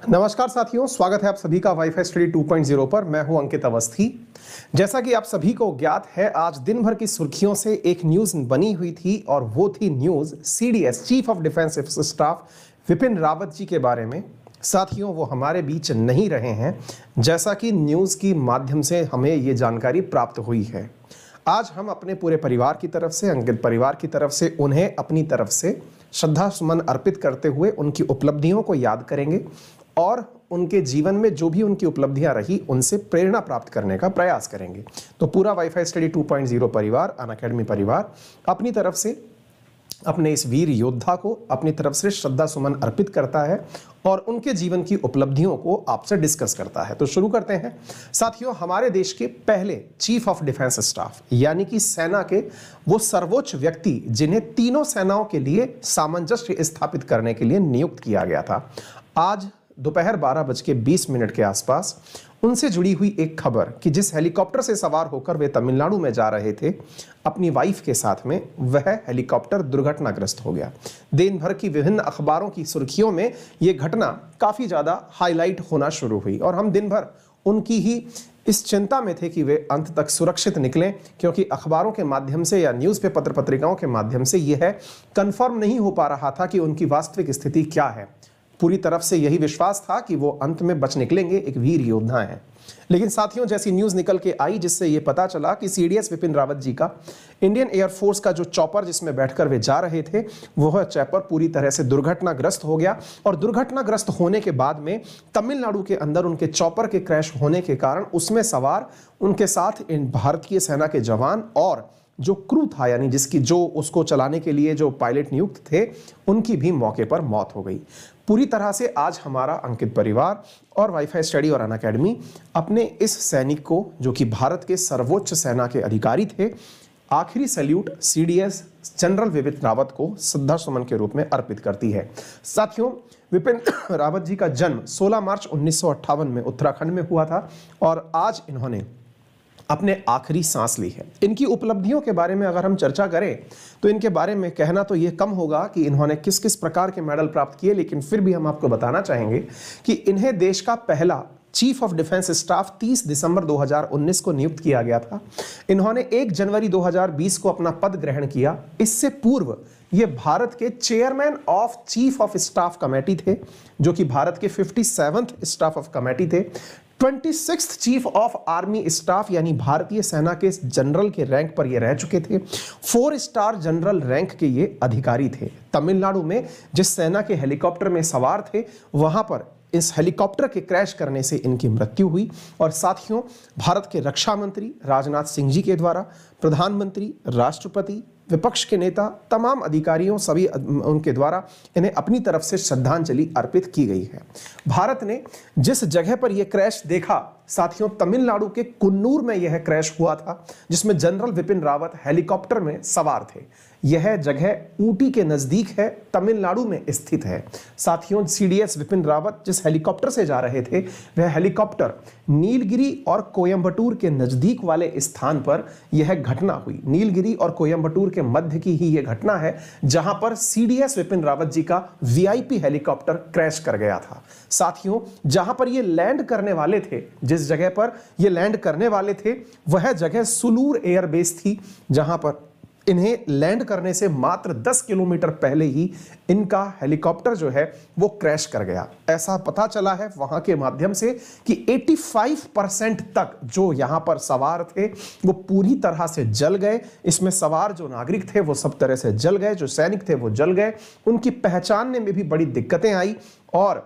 नमस्कार साथियों, स्वागत है आप सभी का वाईफाई स्टडी 2.0 पर। मैं हूं अंकित अवस्थी। जैसा कि आप सभी को ज्ञात है, आज दिन भर की सुर्खियों से एक न्यूज बनी हुई थी और वो थी news CDS chief of defence staff Bipin Rawat ji के बारे में। साथियों, वो हमारे बीच नहीं रहे हैं, जैसा कि न्यूज की माध्यम से हमें ये जानकारी प्राप्त हुई है। आज हम अपने पूरे परिवार की तरफ से, अंकित परिवार की तरफ से, उन्हें अपनी तरफ से श्रद्धा सुमन अर्पित करते हुए उनकी उपलब्धियों को याद करेंगे और उनके जीवन में जो भी उनकी उपलब्धियां रही उनसे प्रेरणा प्राप्त करने का प्रयास करेंगे। तो पूरा वाईफाई स्टडी 2.0 परिवार, अनअकैडमी परिवार अपनी तरफ से अपने इस वीर योद्धा को अपनी तरफ से श्रद्धा सुमन अर्पित करता है और उनके जीवन की उपलब्धियों को आपसे डिस्कस करता है। तो शुरू करते हैं। साथियों, हमारे देश के पहले चीफ ऑफ डिफेंस स्टाफ यानी कि सेना के वो सर्वोच्च व्यक्ति जिन्हें तीनों सेनाओं के लिए सामंजस्य स्थापित करने के लिए नियुक्त किया गया था, आज दोपहर 12:20 के आसपास उनसे जुड़ी हुई एक खबर कि जिस हेलीकॉप्टर से सवार होकर वे तमिलनाडु में जा रहे थे अपनी वाइफ के साथ में, वह हेलीकॉप्टर दुर्घटनाग्रस्त हो गया। दिन भर की विभिन्न अखबारों की सुर्खियों में यह घटना काफी ज्यादा हाईलाइट होना शुरू हुई और हम दिन भर उनकी ही इस चिंता में थे कि वे अंत तक सुरक्षित निकलें, क्योंकि अखबारों के माध्यम से या न्यूज़पेपर पत्रिकाओं के माध्यम से यह कंफर्म नहीं हो पा रहा था कि उनकी वास्तविक स्थिति क्या है। पूरी तरफ से यही विश्वास था कि वो अंत में बच निकलेंगे, एक वीर योद्धा हैं। लेकिन साथियों, जैसी न्यूज़ निकल के आई जिससे ये पता चला कि सीडीएस विपिन रावत जी का इंडियन एयरफोर्स का जो चॉपर जिसमें बैठकर वे जा रहे थे, वह चॉपर पूरी तरह से दुर्घटनाग्रस्त हो गया और दुर्घटनाग्रस्त होने के बाद में तमिलनाडु के अंदर उनके चॉपर के क्रैश होने के कारण उसमें सवार उनके साथ इन भारतीय सेना के जवान और जो क्रू था, यानी जिसकी जो उसको चलाने के लिए जो पायलट नियुक्त थे, उनकी भी मौके पर मौत हो गई। पूरी तरह से आज हमारा अंकित परिवार और वाईफाई स्टडी और अनअकैडमी अपने इस सैनिक को, जो कि भारत के सर्वोच्च सेना के अधिकारी थे, आखिरी salute CDS general Vipin Rawat को श्रद्धा सुमन के रूप में अर्पित करती है। साथियों, विपिन रावत जी का जन्म 16 मार्च 1958 में उत्तराखंड में हुआ था और आज इन्होंने अपने आखिरी सांस ली है। इनकी उपलब्धियों के बारे में अगर हम चर्चा करें तो इनके बारे में कहना तो ये कम होगा कि इन्होंने किस किस प्रकार के मेडल प्राप्त किए, लेकिन फिर भी हम आपको बताना चाहेंगे कि इन्हें देश का पहला चीफ ऑफ डिफेंस स्टाफ 30 दिसंबर 2019 को नियुक्त किया गया था। इन्होंने 1 जनवरी 2020 को अपना पद ग्रहण किया। इससे पूर्व ये भारत के chairman of chief of staff committee थे, जो कि भारत के 57th स्टाफ ऑफ कमेटी थे। 26th chief of army staff यानी भारतीय सेना के जनरल के रैंक पर ये रह चुके थे। 4 स्टार जनरल रैंक के ये अधिकारी थे। तमिलनाडु में जिस सेना के हेलीकॉप्टर में सवार थे, वहां पर इस हेलीकॉप्टर के क्रैश करने से इनकी मृत्यु हुई। और साथियों, भारत के रक्षा मंत्री राजनाथ सिंह जी के द्वारा प्रधानमंत्री, राष्ट्रपति, विपक्ष के नेता, तमाम अधिकारियों, सभी उनके द्वारा इन्हें अपनी तरफ से श्रद्धांजलि अर्पित की गई है। भारत ने जिस जगह पर यह क्रैश देखा, साथियों, तमिलनाडु के कुन्नूर में यह क्रैश हुआ था, जिसमें जनरल विपिन रावत हेलीकॉप्टर में सवार थे। यह जगह ऊटी के नजदीक है, तमिलनाडु में स्थित है। साथियों, सीडीएस विपिन रावत जिस हेलीकॉप्टर से जा रहे थे, वह हेलीकॉप्टर नीलगिरी और कोयंबटूर के नजदीक वाले स्थान पर यह घटना हुई। नीलगिरी और कोयंबटूर के मध्य की ही यह घटना है, जहां पर सीडीएस विपिन रावत जी का वीआईपी हेलीकॉप्टर क्रैश कर गया था। साथियों, जहां पर ये लैंड करने वाले थे, जिस जगह पर ये लैंड करने वाले थे, वह जगह सुलूर एयरबेस थी, जहां पर इन्हें लैंड करने से मात्र 10 किलोमीटर पहले ही इनका हेलीकॉप्टर जो है वो क्रैश कर गया। ऐसा पता चला है वहां के माध्यम से कि 85% तक जो यहां पर सवार थे वो पूरी तरह से जल गए। इसमें सवार जो नागरिक थे वो सब तरह से जल गए, जो सैनिक थे वो जल गए। उनकी पहचानने में भी बड़ी दिक्कतें आई और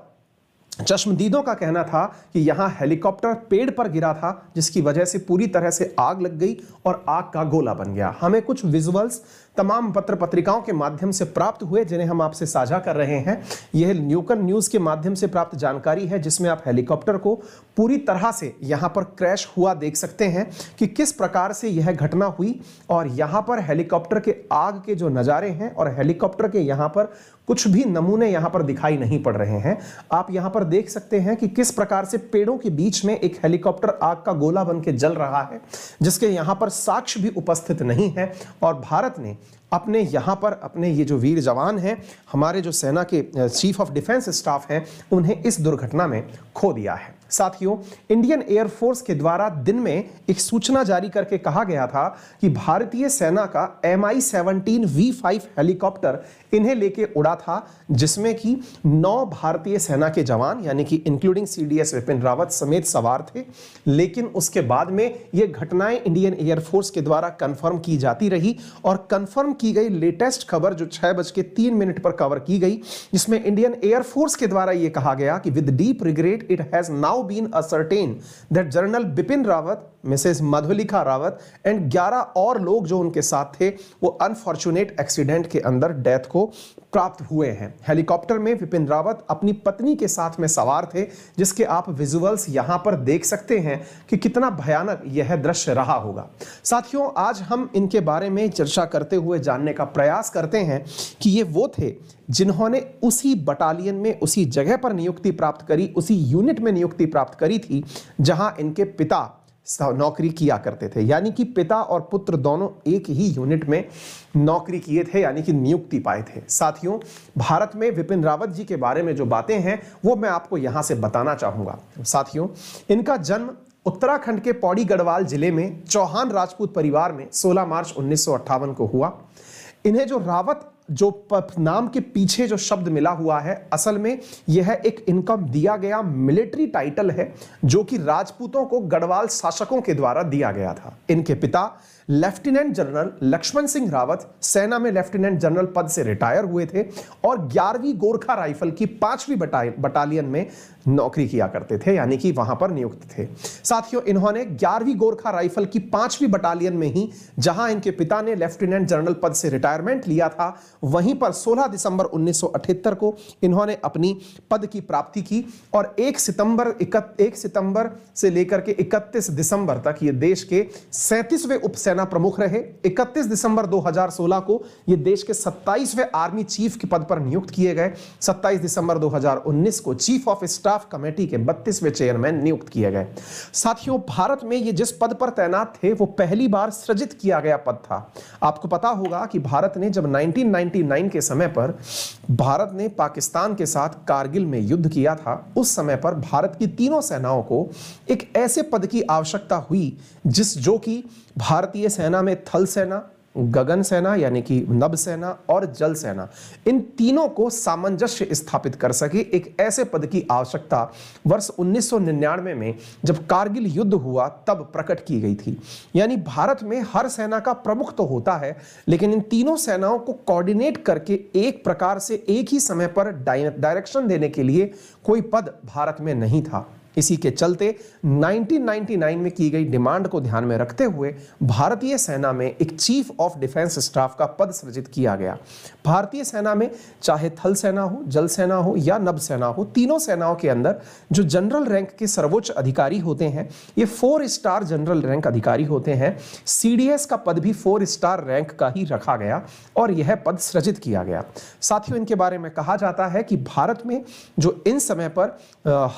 चश्मदीदों का कहना था कि यहां हेलीकॉप्टर पेड़ पर गिरा था, जिसकी वजह से पूरी तरह से आग लग गई और आग का गोला बन गया। हमें कुछ विजुअल्स तमाम पत्र पत्रिकाओं के माध्यम से प्राप्त हुए, जिन्हें हम आपसे साझा कर रहे हैं। यह न्यूकन न्यूज के माध्यम से प्राप्त जानकारी है, जिसमें आप हेलीकॉप्टर को पूरी तरह से यहां पर क्रैश हुआ देख सकते हैं कि किस प्रकार से यह घटना हुई। और यहां पर हेलीकॉप्टर के आग के जो नजारे हैं और हेलीकॉप्टर के यहां पर कुछ भी नमूने यहां पर दिखाई नहीं पड़ रहे हैं। आप यहां पर देख सकते हैं कि किस प्रकार से पेड़ों के बीच में एक हेलीकॉप्टर आग का गोला बन के जल रहा है, जिसके यहां पर साक्ष्य भी उपस्थित नहीं है। और भारत ने अपने यहाँ पर अपने ये जो वीर जवान हैं, हमारे जो सेना के चीफ ऑफ डिफेंस स्टाफ हैं, उन्हें इस दुर्घटना में खो दिया है। साथियों, इंडियन एयरफोर्स के द्वारा दिन में एक सूचना जारी करके कहा गया था कि भारतीय सेना का MI-17 V5 हेलीकॉप्टर इन्हें लेके उड़ा था, जिसमें कि 9 भारतीय सेना के जवान यानी कि इंक्लूडिंग CDS विपिन रावत समेत सवार थे। लेकिन उसके बाद में ये घटनाएं इंडियन एयरफोर्स के द्वारा कंफर्म की जाती रही और कंफर्म की गई लेटेस्ट खबर जो 6:03 पर कवर की गई, जिसमें इंडियन एयरफोर्स के द्वारा यह कहा गया कि with deep regret it has now been ascertained that General Bipin Rawat, Mrs Madhulika Rawat and 11 और लोग जो उनके साथ थे वो अनफॉर्चुनेट एक्सीडेंट के अंदर डेथ को प्राप्त हुए हैं। हेलीकॉप्टर में विपिन रावत अपनी पत्नी के साथ में सवार थे, जिसके आप विजुअल्स यहां पर देख सकते हैं कि कितना भयानक यह दृश्य रहा होगा। साथियों, आज हम इनके बारे में चर्चा करते हुए जानने का प्रयास करते हैं कि ये वो थे जिन्होंने उसी बटालियन में उसी जगह पर नियुक्ति प्राप्त करी, उसी यूनिट में नियुक्ति प्राप्त करी थी जहां इनके पिता नौकरी किया करते थे। यानी कि पिता और पुत्र दोनों एक ही यूनिट में नौकरी किए थे, यानी कि नियुक्ति पाए थे। साथियों, भारत में विपिन रावत जी के बारे में जो बातें हैं वो मैं आपको यहां से बताना चाहूंगा। साथियों, इनका जन्म उत्तराखंड के पौड़ी गढ़वाल जिले में चौहान राजपूत परिवार में 16 मार्च 1958 को हुआ। इन्हें जो रावत जो नाम के पीछे जो शब्द मिला हुआ है, असल में यह एक इनका दिया गया मिलिट्री टाइटल है जो कि राजपूतों को गढ़वाल शासकों के द्वारा दिया गया था। इनके पिता लेफ्टिनेंट जनरल लक्ष्मण सिंह रावत सेना में लेफ्टिनेंट जनरल पद से रिटायर हुए थे और 11वीं गोरखा राइफल की 5वीं बटालियन में नौकरी किया करते थे, यानी कि वहां पर नियुक्त थे। साथियों, इन्होंने 11वीं गोरखा राइफल की 5वीं बटालियन में ही, जहां इनके पिता ने लेफ्टिनेंट जनरल पद से रिटायरमेंट लिया था, वहीं पर 16 दिसंबर 1978 को इन्होंने अपनी पद की प्राप्ति की और 1 सितंबर से लेकर के 31 दिसंबर तक ये देश के 37वें उपसेना प्रमुख रहे। 31 दिसंबर 2016 को ये देश के 27वें आर्मी चीफ के पद पर नियुक्त किए गए। 27 दिसंबर 2019 को चीफ ऑफ स्टाफ कमेटी के 32वें चेयरमैन नियुक्त किए गए। साथियों, भारत में ये जिस पद पर तैनात थे वो पहली बार सृजित किया गया पद था। आपको पता होगा कि भारत ने जब 1999 के समय पर भारत ने पाकिस्तान के साथ कारगिल में युद्ध किया था, उस समय पर भारत की तीनों सेनाओं को एक ऐसे पद की आवश्यकता हुई जो कि भारतीय सेना में थल सेना, गगन सेना यानी कि नभ सेना और जल सेना, इन तीनों को सामंजस्य स्थापित कर सके। एक ऐसे पद की आवश्यकता वर्ष 1999 में जब कारगिल युद्ध हुआ तब प्रकट की गई थी। यानी भारत में हर सेना का प्रमुख तो होता है, लेकिन इन तीनों सेनाओं को कोऑर्डिनेट करके एक प्रकार से एक ही समय पर डायरेक्शन देने के लिए कोई पद भारत में नहीं था। इसी के चलते 1999 में की गई डिमांड को ध्यान में रखते हुए भारतीय सेना में एक चीफ ऑफ डिफेंस स्टाफ का पद सृजित किया गया। भारतीय सेना में चाहे थल सेना हो, जल सेना हो या नभ सेना हो, तीनों सेनाओं के अंदर जो जनरल रैंक के सर्वोच्च अधिकारी होते हैं ये 4 स्टार जनरल रैंक अधिकारी होते हैं। CDS का पद भी 4 स्टार रैंक का ही रखा गया और यह पद सृजित किया गया। साथियों, इनके बारे में कहा जाता है कि भारत में जो इन समय पर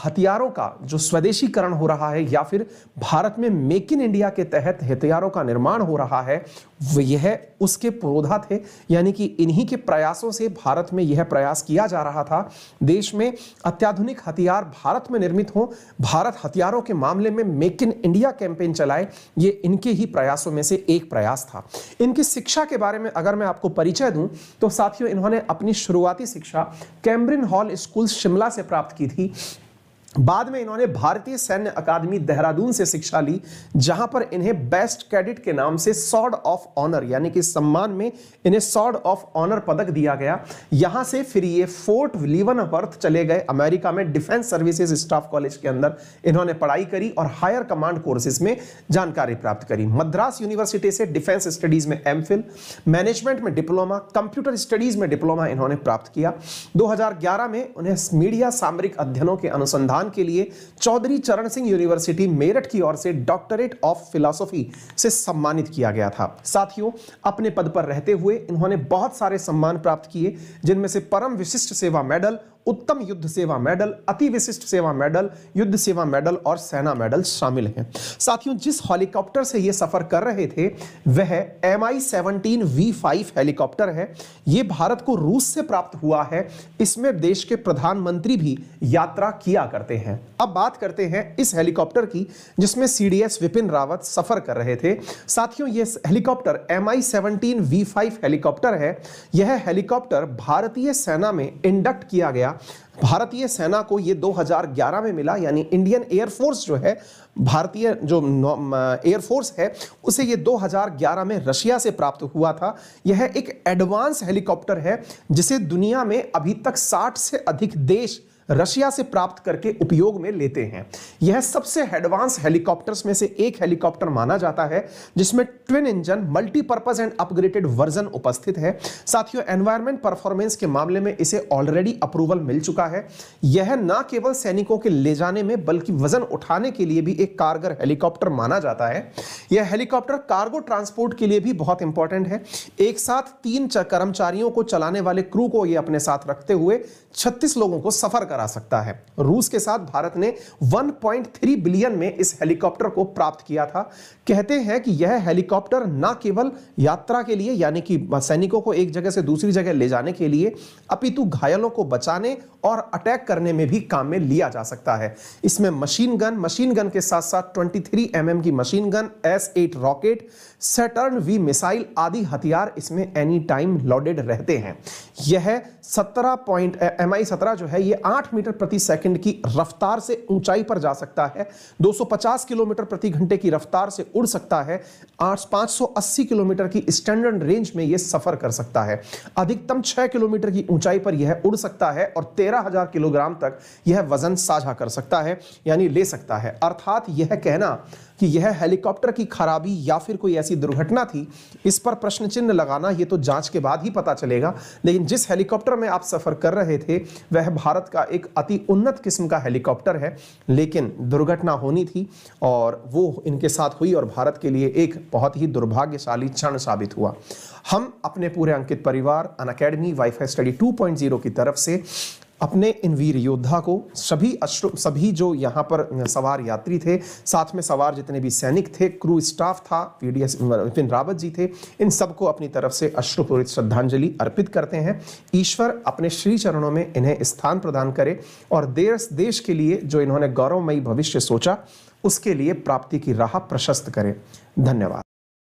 हथियारों का जो स्वदेशीकरण हो रहा है या फिर भारत में मेक इन इंडिया के तहत हथियारों का निर्माण हो रहा है, यह उसके पुरोधा थे। यानी कि इन्हीं के प्रयासों से भारत में यह प्रयास किया जा रहा था देश में अत्याधुनिक हथियार भारत में निर्मित हो, भारत हथियारों के मामले में मेक इन इंडिया कैंपेन चलाए। ये इनके ही प्रयासों में से एक प्रयास था। इनकी शिक्षा के बारे में अगर मैं आपको परिचय दूं तो साथियों, इन्होंने अपनी शुरुआती शिक्षा कैम्ब्रिन हॉल स्कूल शिमला से प्राप्त की थी। बाद में इन्होंने भारतीय सैन्य अकादमी देहरादून से शिक्षा ली, जहां पर इन्हें बेस्ट कैडेट के नाम से सॉर्ड ऑफ ऑनर यानी कि सम्मान में इन्हें सॉर्ड ऑफ ऑनर पदक दिया गया। यहां से फिर ये फोर्ट लीवनवर्थ चले गए अमेरिका में, डिफेंस सर्विसेज स्टाफ कॉलेज के अंदर इन्होंने पढ़ाई करी और हायर कमांड कोर्सेज में जानकारी प्राप्त करी। मद्रास यूनिवर्सिटी से डिफेंस स्टडीज में एमफिल, मैनेजमेंट में डिप्लोमा, कंप्यूटर स्टडीज में डिप्लोमा इन्होंने प्राप्त किया। 2011 में उन्हें मीडिया सामरिक अध्ययनों के अनुसंधान के लिए चौधरी चरण सिंह यूनिवर्सिटी मेरठ की ओर से डॉक्टरेट ऑफ फिलॉसफी से सम्मानित किया गया था। साथियों, अपने पद पर रहते हुए इन्होंने बहुत सारे सम्मान प्राप्त किए, जिनमें से परम विशिष्ट सेवा मेडल उत्तम युद्ध सेवा मेडल, अति विशिष्ट सेवा मेडल, युद्ध सेवा मेडल और सेना मेडल शामिल हैं। साथियों, जिस हेलीकॉप्टर से ये सफर कर रहे थे वह Mi-17 V5 हेलीकॉप्टर है। यह भारत को रूस से प्राप्त हुआ है। इसमें देश के प्रधानमंत्री भी यात्रा किया करते हैं। अब बात करते हैं इस हेलीकॉप्टर की जिसमें CDS विपिन रावत सफर कर रहे थे। साथियों, यह हेलीकॉप्टर Mi-17 V5 हेलीकॉप्टर है। यह हेलीकॉप्टर भारतीय सेना में इंडक्ट किया गया। भारतीय सेना को यह 2011 में मिला, यानी इंडियन एयरफोर्स जो है, भारतीय जो एयरफोर्स है उसे यह 2011 में रशिया से प्राप्त हुआ था। यह एक एडवांस हेलीकॉप्टर है जिसे दुनिया में अभी तक 60 से अधिक देश रशिया से प्राप्त करके उपयोग में लेते हैं। यह सबसे एडवांस हेलीकॉप्टर्स में से एक हेलीकॉप्टर माना जाता है जिसमें twin engine multipurpose and upgraded version उपस्थित है। साथियों, एनवायरमेंट परफॉर्मेंस के मामले में इसे ऑलरेडी अप्रूवल मिल चुका है। यह न केवल सैनिकों के ले जाने में बल्कि वजन उठाने के लिए भी एक कारगर हेलीकॉप्टर माना जाता है। यह हेलीकॉप्टर कार्गो ट्रांसपोर्ट के लिए भी बहुत इंपॉर्टेंट है। एक साथ 3 कर्मचारियों को चलाने वाले क्रू को यह अपने साथ रखते हुए 36 लोगों को सफर करा सकता है। रूस के साथ भारत ने 1.3 बिलियन में इस हेलीकॉप्टर को प्राप्त किया था। कहते हैं कि यह हेलीकॉप्टर न केवल यात्रा के लिए, यानी कि सैनिकों को एक जगह से दूसरी जगह ले जाने के लिए, अपितु घायलों को बचाने और अटैक करने में भी काम में लिया जा सकता है। इसमें मशीन गन के साथ साथ 23 mm की machine gun, S-8 rocket, Saturn V missile आदि हथियार इसमें एनी टाइम लोडेड रहते हैं। यह Mi-17 जो है ये 8 मीटर प्रति सेकंड की रफ्तार से ऊंचाई पर जा सकता है, 250 किलोमीटर प्रति घंटे की रफ्तार से उड़ सकता है, 580 किलोमीटर की स्टैंडर्ड रेंज में यह सफर कर सकता है, अधिकतम 6 किलोमीटर की ऊंचाई पर यह उड़ सकता है और 13,000 किलोग्राम तक यह वजन साझा कर सकता है, यानी ले सकता है। अर्थात यह कहना कि यह हेलीकॉप्टर की खराबी या फिर कोई ऐसी दुर्घटना थी, इस पर प्रश्न चिन्ह लगाना ये तो जांच के बाद ही पता चलेगा। लेकिन जिस हेलीकॉप्टर में आप सफर कर रहे थे वह भारत का एक अति उन्नत किस्म का हेलीकॉप्टर है, लेकिन दुर्घटना होनी थी और वो इनके साथ हुई और भारत के लिए एक बहुत ही दुर्भाग्यशाली क्षण साबित हुआ। हम अपने पूरे अंकित परिवार अनअकैडमी वाईफाई स्टडी 2.0 की तरफ से अपने इन वीर योद्धा को, सभी जो यहाँ पर सवार यात्री थे, साथ में सवार जितने भी सैनिक थे, क्रू स्टाफ था, CDS विपिन रावत जी थे, इन सबको अपनी तरफ से अश्रुपूरित श्रद्धांजलि अर्पित करते हैं। ईश्वर अपने श्री चरणों में इन्हें स्थान प्रदान करे और देश के लिए जो इन्होंने गौरवमयी भविष्य सोचा उसके लिए प्राप्ति की राह प्रशस्त करे। धन्यवाद।